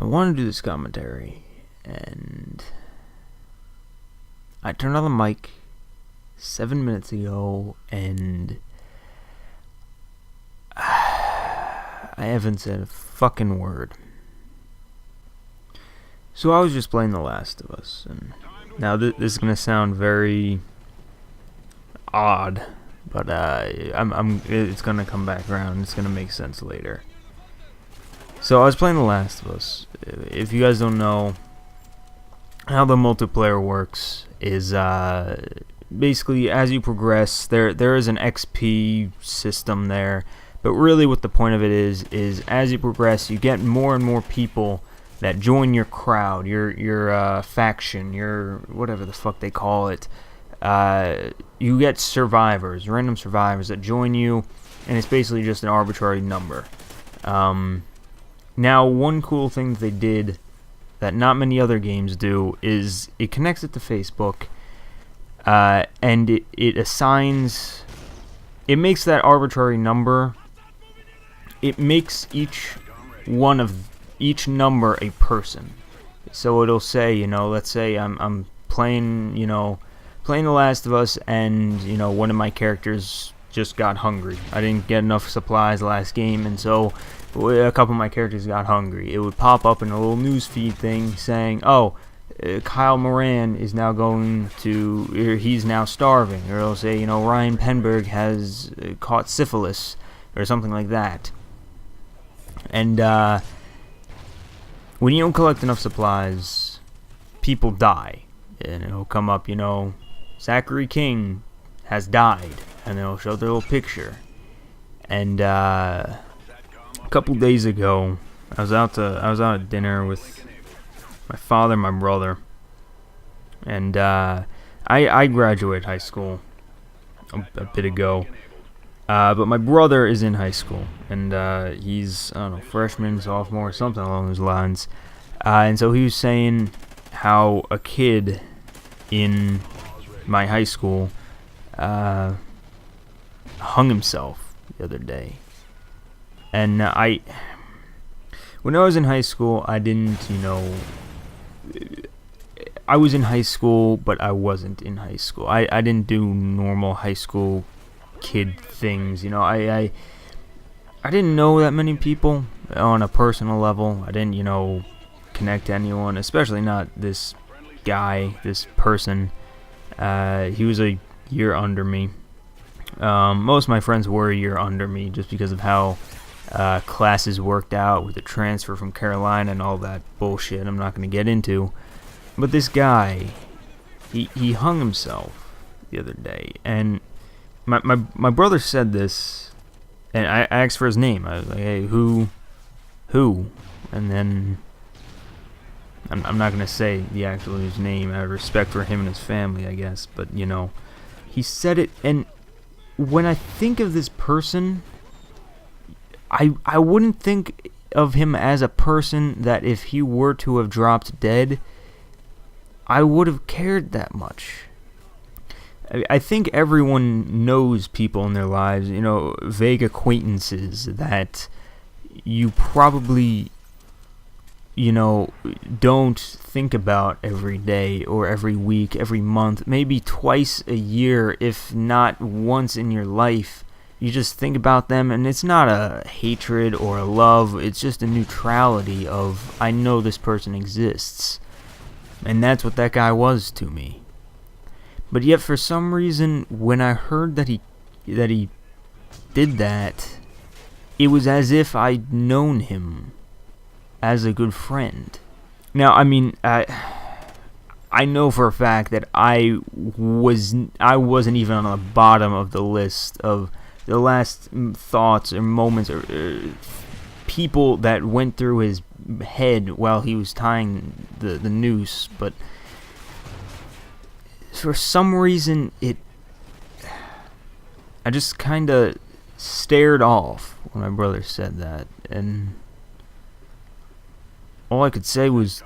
want to do this commentary, and I turned on the mic 7 minutes ago, and I haven't said a fucking word. So I was just playing The Last of Us, and now this is gonna sound very odd, but it's gonna come back around. It's gonna make sense later. So I was playing The Last of Us. If you guys don't know how the multiplayer works, is basically as you progress, there is an XP system there, but really what the point of it is as you progress, you get more and more people that join your crowd, your faction, your whatever the fuck they call it. You get survivors, random survivors that join you, and it's basically just an arbitrary number. Now, one cool thing that they did that not many other games do is it connects it to Facebook, and it assigns, it makes that arbitrary number, it makes each number a person. So it'll say, let's say I'm playing, playing The Last of Us, and one of my characters just got hungry. I didn't get enough supplies last game, and so a couple of my characters got hungry. It would pop up in a little news feed thing saying, Kyle Moran is now he's now starving. Or it'll say, Ryan Penberg has caught syphilis, or something like that. And when you don't collect enough supplies, people die. And it'll come up, Zachary King has died. And it'll show their little picture. And a couple days ago, I was out at dinner with my father and my brother. And I graduated high school a bit ago. But my brother is in high school, and he's, freshman, sophomore, something along those lines. And so he was saying how a kid in my high school hung himself the other day. And when I was in high school, I didn't, I was in high school, but I wasn't in high school. I didn't do normal high school kid things, I didn't know that many people on a personal level. I didn't, connect to anyone, especially not this guy, this person. He was a year under me. Most of my friends were a year under me just because of how classes worked out with the transfer from Carolina and all that bullshit I'm not going to get into. But this guy, he hung himself the other day, and my brother said this, and I asked for his name. I was like, hey, who? And then I'm not gonna say the actual his name out of respect for him and his family, I guess. But he said it, and when I think of this person, I wouldn't think of him as a person that if he were to have dropped dead, I would have cared that much. I think everyone knows people in their lives, vague acquaintances that you probably, don't think about every day or every week, every month, maybe twice a year, if not once in your life. You just think about them, and it's not a hatred or a love, it's just a neutrality of, I know this person exists. And that's what that guy was to me. But yet, for some reason, when I heard that he did that, it was as if I'd known him as a good friend. Now, I mean, I know for a fact that I wasn't even on the bottom of the list of the last thoughts or moments or people that went through his head while he was tying the noose, but for some reason, I just kind of stared off when my brother said that, and all I could say was,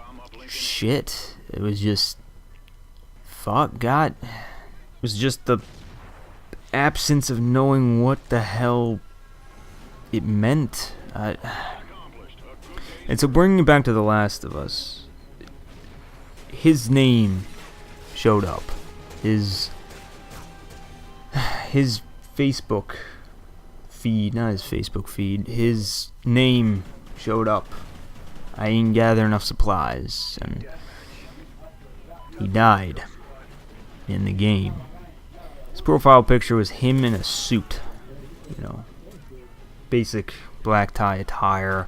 shit. It was just, fuck, God. It was just the absence of knowing what the hell it meant. And so bringing it back to The Last of Us, his name showed up. His Facebook feed, not his Facebook feed, his name showed up. I didn't gather enough supplies, and he died in the game. His profile picture was him in a suit, basic black tie attire,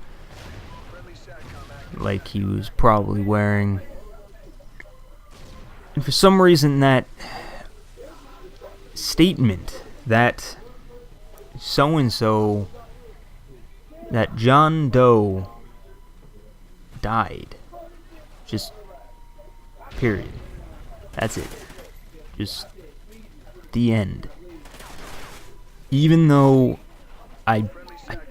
like he was probably wearing. And for some reason, that statement that so-and-so, that John Doe died, just period. That's it. Just the end. Even though I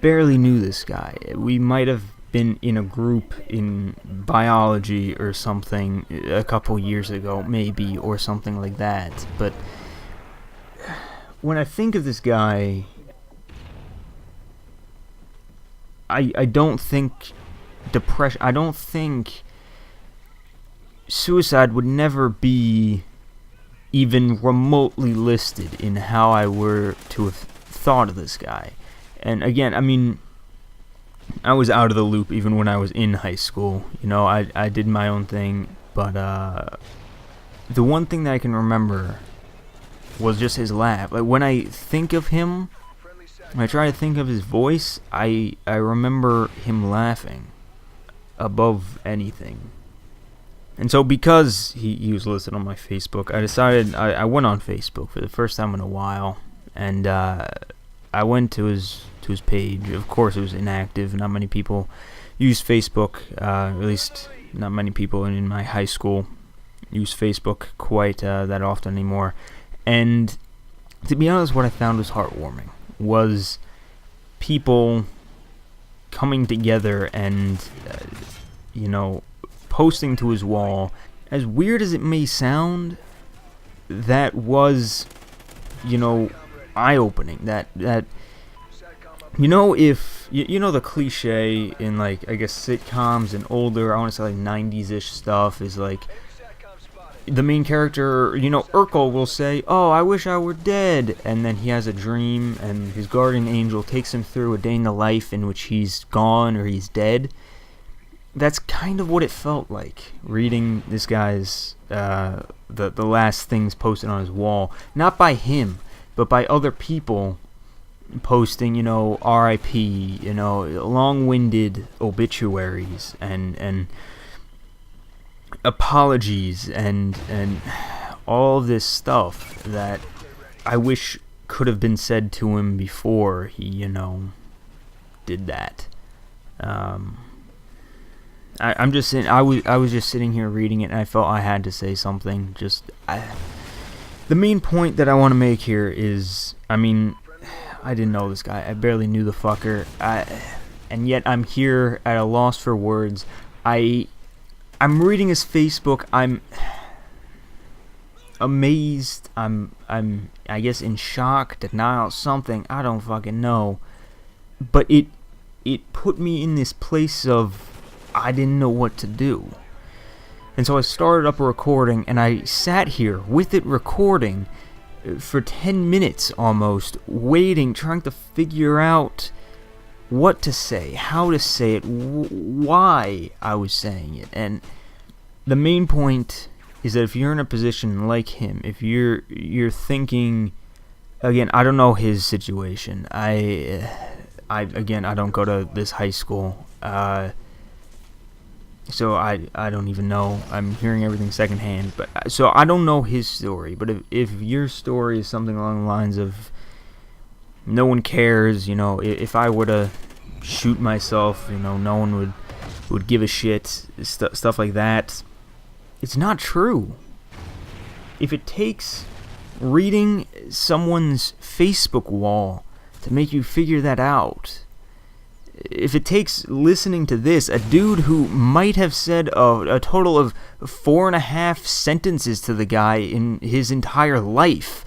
barely knew this guy. We might have been in a group in biology or something a couple years ago, maybe, or something like that. But when I think of this guy, I don't think depression, I don't think suicide would never be even remotely listed in how I were to have thought of this guy. And again, I mean, I was out of the loop even when I was in high school. I did my own thing, but the one thing that I can remember was just his laugh. Like, when I think of him, when I try to think of his voice, I remember him laughing above anything. And so because he was listed on my Facebook, I decided, I went on Facebook for the first time in a while, and I went to his page. Of course, it was inactive. Not many people use Facebook, at least not many people in my high school use Facebook quite that often anymore. And to be honest, what I found was heartwarming was people coming together and, posting to his wall. As weird as it may sound, that was, eye-opening. That if the cliche in, like, I guess sitcoms and older, I want to say like 90s-ish stuff, is like the main character, Urkel will say, "Oh, I wish I were dead," and then he has a dream, and his guardian angel takes him through a day in the life in which he's gone or he's dead. That's kind of what it felt like reading this guy's the last things posted on his wall, not by him, but by other people posting, R.I.P., long-winded obituaries and apologies and all of this stuff that I wish could have been said to him before he, did that. I'm just sitting. I was just sitting here reading it, and I felt I had to say something. The main point that I want to make here is, I mean, I didn't know this guy. I barely knew the fucker. And yet I'm here at a loss for words. I'm reading his Facebook. I'm amazed. I'm I guess in shock, denial, something. I don't fucking know. But it put me in this place of I didn't know what to do. And so I started up a recording, and I sat here with it recording for 10 minutes almost, waiting, trying to figure out what to say, how to say it, why I was saying it. And the main point is that if you're in a position like him, if you're thinking, again, I don't know his situation. I don't go to this high school. So I don't even know. I'm hearing everything secondhand. But so I don't know his story. But if your story is something along the lines of no one cares, if I were to shoot myself, no one would give a shit, stuff like that, it's not true. If it takes reading someone's Facebook wall to make you figure that out, if it takes listening to this, a dude who might have said a total of 4.5 sentences to the guy in his entire life,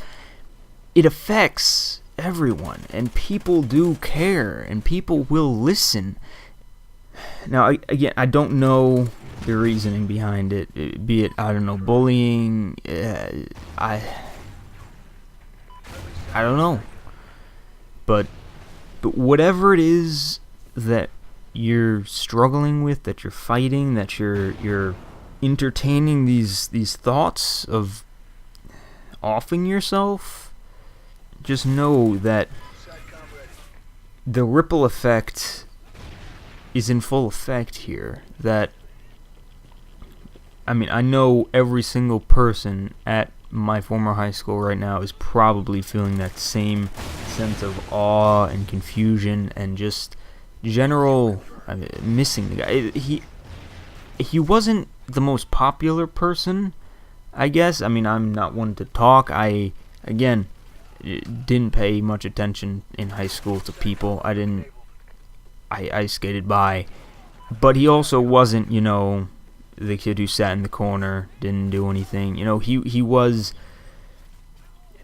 it affects everyone, and people do care, and people will listen. Now, again, I don't know the reasoning behind it. Be it, I don't know, bullying. I don't know. But whatever it is that you're struggling with, that you're fighting, that you're entertaining these thoughts of offing yourself, just know that the ripple effect is in full effect here. That, I mean, I know every single person at my former high school right now is probably feeling that same sense of awe and confusion and just general missing the guy. He wasn't the most popular person, I guess. I mean, I'm not one to talk. I, again, didn't pay much attention in high school to people. I skated by. But he also wasn't, you know, the kid who sat in the corner, didn't do anything. You know, he was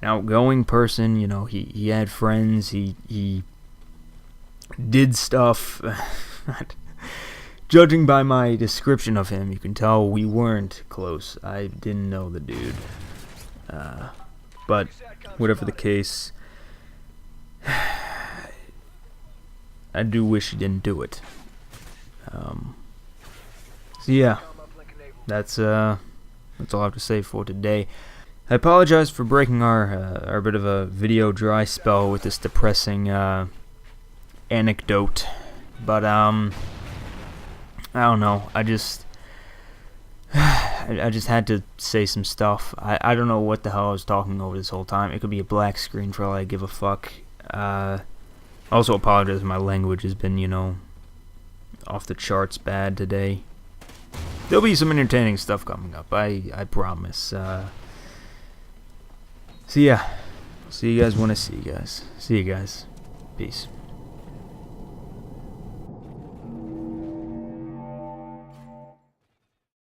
an outgoing person. You know, he had friends. He did stuff. Judging by my description of him, you can tell we weren't close. I didn't know the dude. But whatever the case, I do wish he didn't do it. So yeah, that's all I have to say for today. I apologize for breaking our bit of a video dry spell with this depressing anecdote, but I don't know. I just had to say some stuff. I don't know what the hell I was talking over this whole time. It could be a black screen for all I give a fuck. Also apologize, my language has been, you know, off the charts bad today. There'll be some entertaining stuff coming up, I promise. So yeah, see you guys when I see you guys. See you guys. Peace.